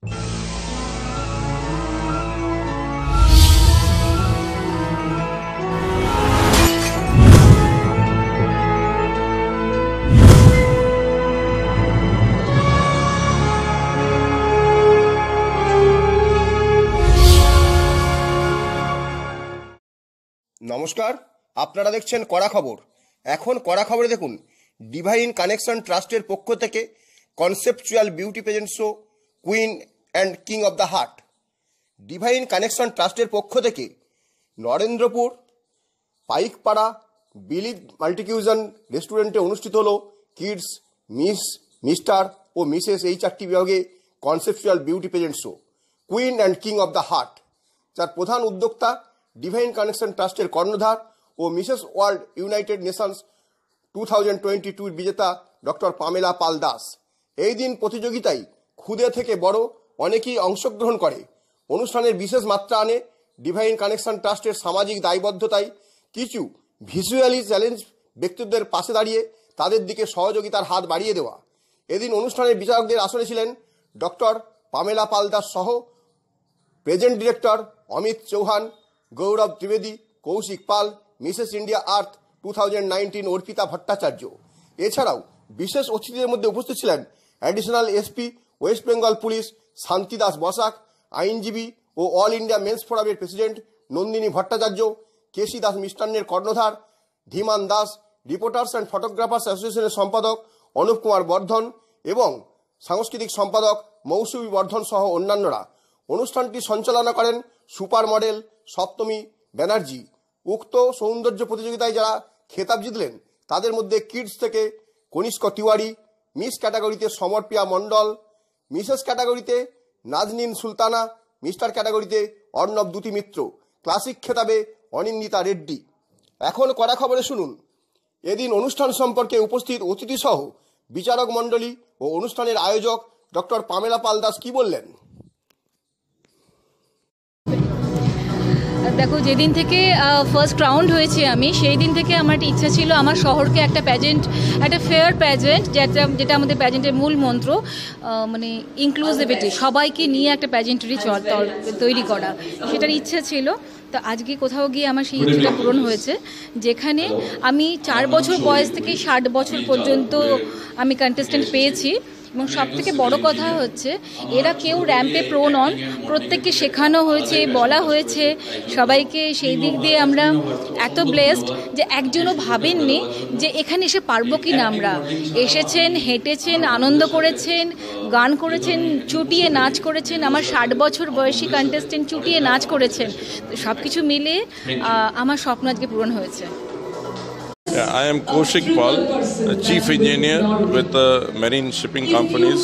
নমস্কার, আপনারা দেখছেন কড়া খবর। এখন কড়া খবরে দেখুন, ডিভাইন কানেকশন ট্রাস্টের পক্ষ থেকে conceptual beauty pageant show queen and king of the heart. Divine connection ট্রাস্টের পক্ষ থেকে নরেন্দ্রপুর পাইকপাড়া বিলিভ মাল্টিকিউশন রেস্টুরেন্টে অনুষ্ঠিত হলো কিডস, মিস্টার ও মিসেস এই চারটি বিভাগে conceptual beauty pageant show queen and king of the heart, যার প্রধান উদ্যোক্তা ডিভাইন কানেকশন ট্রাস্টের কর্ণধার ও মিসেস ওয়ার্ল্ড ইউনাইটেড নেশনস 2022 বিজেতা ডক্টর পামেলা পাল দাস। এই দিন প্রতিযোগিতায় ক্ষুদে থেকে বড় অনেকেই অংশগ্রহণ করে। অনুষ্ঠানের বিশেষ মাত্রা আনে ডিভাইন কানেকশন ট্রাস্টের সামাজিক দায়বদ্ধতায় কিছু ভিজুয়ালি চ্যালেঞ্জ ব্যক্তিত্বের পাশে দাঁড়িয়ে তাদের দিকে সহযোগিতার হাত বাড়িয়ে দেওয়া। এদিন অনুষ্ঠানের বিচারকদের আসনে ছিলেন ডক্টর পামেলা পাল দাস সহ প্রেজেন্ট ডিরেক্টর অমিত চৌহান, গৌরব ত্রিবেদী, কৌশিক পাল, মিসেস ইন্ডিয়া আর্থ 2019 অর্পিতা ভট্টাচার্য। এছাড়াও বিশেষ অতিথিদের মধ্যে উপস্থিত ছিলেন additional SP West Bengal police শান্তি দাস বসাক, আইনজীবী ও অল ইন্ডিয়া মেন্স ফোরামের প্রেসিডেন্ট নন্দিনী ভট্টাচার্য, কেসি দাস মিষ্টান্নের কর্ণধার ধীমান দাস, রিপোর্টার্স অ্যান্ড ফটোগ্রাফার্স অ্যাসোসিয়েশনের সম্পাদক অনুপ কুমার বর্ধন এবং সাংস্কৃতিক সম্পাদক মৌসুমী বর্ধন সহ অন্যান্যরা। অনুষ্ঠানটি সঞ্চালনা করেন সুপার মডেল সপ্তমী ব্যানার্জি। উক্ত সৌন্দর্য প্রতিযোগিতায় যারা খেতাব জিতলেন তাদের মধ্যে কিডস থেকে কনিষ্ক তিওয়ারি, মিস ক্যাটাগরিতে সমরপ্রিয়া মণ্ডল, মিসেস ক্যাটাগরিতে নাজনীন সুলতানা, মিস্টার ক্যাটাগরিতে অর্ণব দ্যুতি মিত্র, ক্লাসিক খেতাবে অনিন্দিতা রেড্ডি। এখন কড়া খবরে শুনুন এদিন অনুষ্ঠান সম্পর্কে উপস্থিত অতিথিসহ বিচারক মণ্ডলী ও অনুষ্ঠানের আয়োজক ডক্টর পামেলা পাল দাস কি বললেন। দেখো, যেদিন থেকে ফার্স্ট রাউন্ড হয়েছে আমি সেই দিন থেকে আমার একটা ইচ্ছা ছিল আমার শহরকে একটা প্যাজেন্ট, একটা ফেয়ার প্যাজেন্ট, যেটা আমাদের প্যাজেন্টের মূল মন্ত্র, মানে ইনক্লুসিভিটি, সবাইকে নিয়ে একটা প্যাজেন্টারি তৈরি করা, সেটার ইচ্ছা ছিল। তো আজকে কোথাও গিয়ে আমার সেই ইচ্ছাটা পূরণ হয়েছে, যেখানে আমি 4 বছর বয়স থেকে 60 বছর পর্যন্ত আমি কন্টেস্টেন্ট পেয়েছি। এবং সবথেকে বড় কথা হচ্ছে এরা কেউ র্যাম্পে প্রো নন, প্রত্যেককে শেখানো হয়েছে, বলা হয়েছে সবাইকে। সেই দিক দিয়ে আমরা এত ব্লেসড যে একজনও ভাবেননি যে এখানে এসে পারবো কি না। আমরা এসেছেন, হেঁটেছেন, আনন্দ করেছেন, গান করেছেন, চুটিয়ে নাচ করেছেন। আমার 60 বছর বয়সী কন্টেস্টেন্ট চুটিয়ে নাচ করেছেন। তো সব কিছু মিলে আমার স্বপ্ন আজকে পূরণ হয়েছে। I am Kaushik Pal, Chief Engineer with Marine Shipping Companies,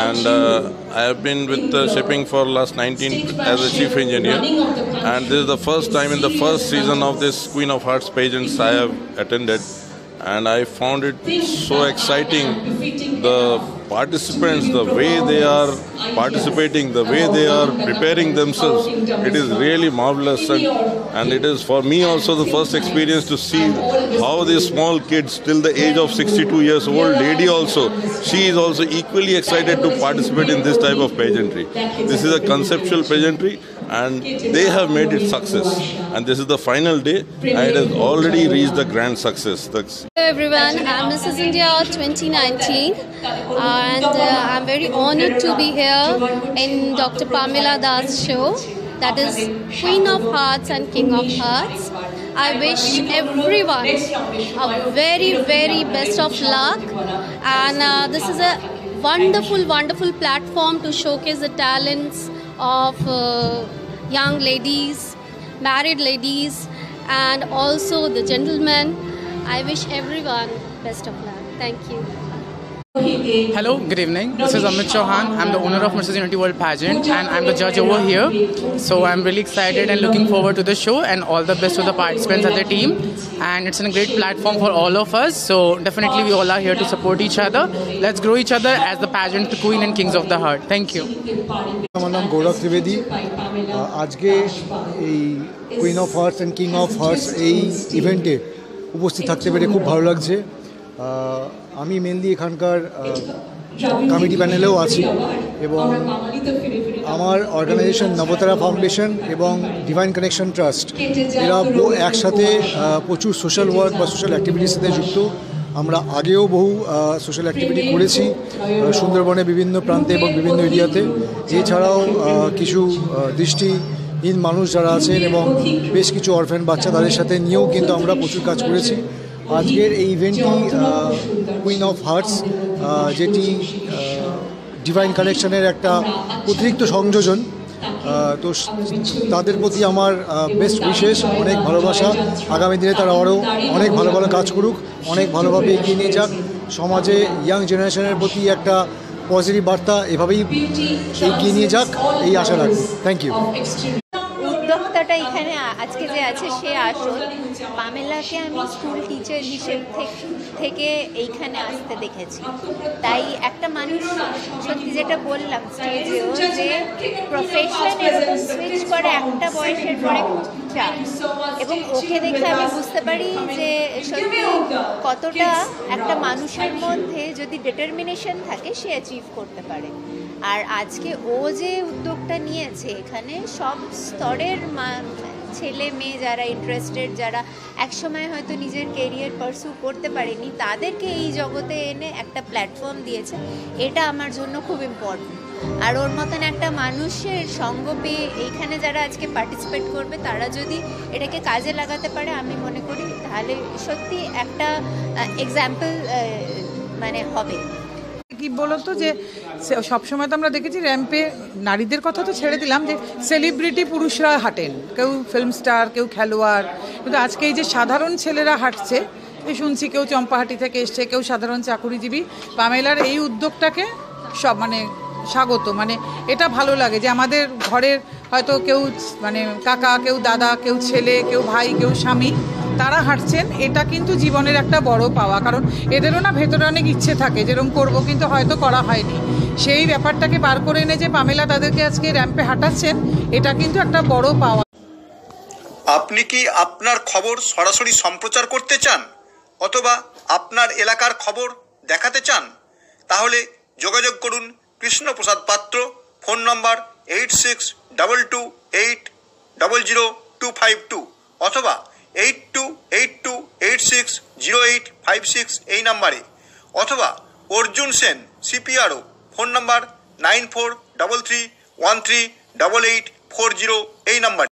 and I have been with shipping for last 19 as a Chief Engineer, and this is the first time in the first season of this Queen of Hearts pageants I have attended, and I found it so exciting. The participants, the way they are participating, the way they are preparing themselves, it is really marvelous, and it is for me also the first experience to see how these small kids till the age of 62 years old lady also, she is also equally excited to participate in this type of pageantry. This is a conceptual pageantry and they have made it success, and this is the final day and it has already reached the grand success. Hello everyone, I'm Mrs. India 2019 and I'm very honored to be here in Dr. Pamela Das show, that is Queen of Hearts and King of Hearts. I wish everyone a very, very best of luck, and this is a wonderful platform to showcase the talents of young ladies, married ladies, and also the gentlemen. I wish everyone best of luck. Thank you. Hello, good evening. This is Amit Chauhan. I'm the owner of Mrs. Unity World Pageant and I'm the judge over here. So I'm really excited and looking forward to the show, and all the best to the participants and the team. And it's a great platform for all of us. So definitely we all are here to support each other. Let's grow each other as the pageant, the Queen and Kings of the Heart. Thank you. আমার নাম গৌরব ত্রিবেদী। আজকে এই queen of hearts and king of hearts এই ইভেন্টে উপস্থিত থাকতে পেরে খুব ভালো লাগছে। আমি মেনলি এখানকার কমিটি প্যানেলেও আছি এবং আমার অর্গানাইজেশন নবতারা ফাউন্ডেশন এবং ডিভাইন কানেকশন ট্রাস্ট এরা একসাথে প্রচুর সোশ্যাল ওয়ার্ক বা সোশ্যাল অ্যাক্টিভিটির সাথে যুক্ত। আমরা আগেও বহু সোশ্যাল অ্যাক্টিভিটি করেছি সুন্দরবনে বিভিন্ন প্রান্তে এবং বিভিন্ন এরিয়াতে। এছাড়াও কিছু দৃষ্টিহীন মানুষ যারা আছেন এবং বেশ কিছু অরফ্যান বাচ্চা তাদের সাথে নিয়েও কিন্তু আমরা প্রচুর কাজ করেছি। আজকের এই ইভেন্টটি কুইন অফ হার্টস, যেটি ডিভাইন কানেকশনের একটা অতিরিক্ত সংযোজন, তো তাদের প্রতি আমার বেস্ট উইশেস, অনেক ভালোবাসা। আগামী দিনে তারা আরও অনেক ভালো ভালো কাজ করুক, অনেক ভালোভাবে এগিয়ে নিয়ে যাক, সমাজে ইয়াং জেনারেশনের প্রতি একটা পজিটিভ বার্তা এভাবেই এগিয়ে নিয়ে যাক, এই আশা রাখি। Thank you. উদ্যোক্তাটা এখানে আজকে যে আছে সে আসল। পামেলাকে আমি স্কুল টিচার হিসেব থেকে এইখানে আসতে দেখেছি। তাই একটা মানুষ, সত্যি যেটা বললাম স্টেজেও, যে প্রফেশন এরকম সুইচ করে একটা বয়সের পরে চাপ, এবং ওকে দেখে আমি বুঝতে পারি যে সত্যি কতটা একটা মানুষের মধ্যে যদি ডিটারমিনেশন থাকে সে অ্যাচিভ করতে পারে। আর আজকে ও যে উদ্যোগটা নিয়েছে, এখানে সব স্তরের ছেলে মেয়ে যারা ইন্টারেস্টেড, যারা একসময় হয়তো নিজের কেরিয়ার পারসু করতে পারেনি, তাদেরকে এই জগতে এনে একটা প্ল্যাটফর্ম দিয়েছে। এটা আমার জন্য খুব ইম্পর্টেন্ট। আর ওর মতন একটা মানুষের সঙ্গ পেয়ে এইখানে যারা আজকে পার্টিসিপেট করবে, তারা যদি এটাকে কাজে লাগাতে পারে, আমি মনে করি তাহলে সত্যি একটা এক্সাম্পল মানে হবে। কি বলতো যে সবসময় তো আমরা দেখেছি র্যাম্পে নারীদের কথা তো ছেড়ে দিলাম, যে সেলিব্রিটি পুরুষরা হাঁটেন, কেউ ফিল্ম স্টার, কেউ খেলোয়াড়, কিন্তু আজকে এই যে সাধারণ ছেলেরা হাঁটছে, শুনছি কেউ চম্পাহাটি থেকে এসছে, কেউ সাধারণ চাকুরিজীবী। পামেলার এই উদ্যোগটাকে সব মানে স্বাগত, মানে এটা ভালো লাগে যে আমাদের ঘরের হয়তো কেউ মানে কাকা, কেউ দাদা, কেউ ছেলে, কেউ ভাই, কেউ স্বামী, তারা হাঁটছেন। এটা কিন্তু জীবনের একটা বড় পাওয়া, কারণ এদেরও না ভেতরে অনেক ইচ্ছে থাকে যেরকম করব, কিন্তু হয়তো করা হয়নি। সেই ব্যাপারটাকে বার করে এনে যে পামেলা তাদেরকে আজকে র্যাম্পে হাঁটাচ্ছেন, এটা কিন্তু একটা বড় পাওয়া। আপনি কি আপনার খবর সরাসরি সম্প্রচার করতে চান অথবা আপনার এলাকার খবর দেখাতে চান? তাহলে যোগাযোগ করুন কৃষ্ণপ্রসাদ পাত্র, ফোন নম্বর 8622800252 অথবা 8282860856 এই নাম্বারে, অথবা অর্জুন সেন CPRO, ফোন নম্বর 9433138840 এই নাম্বারে।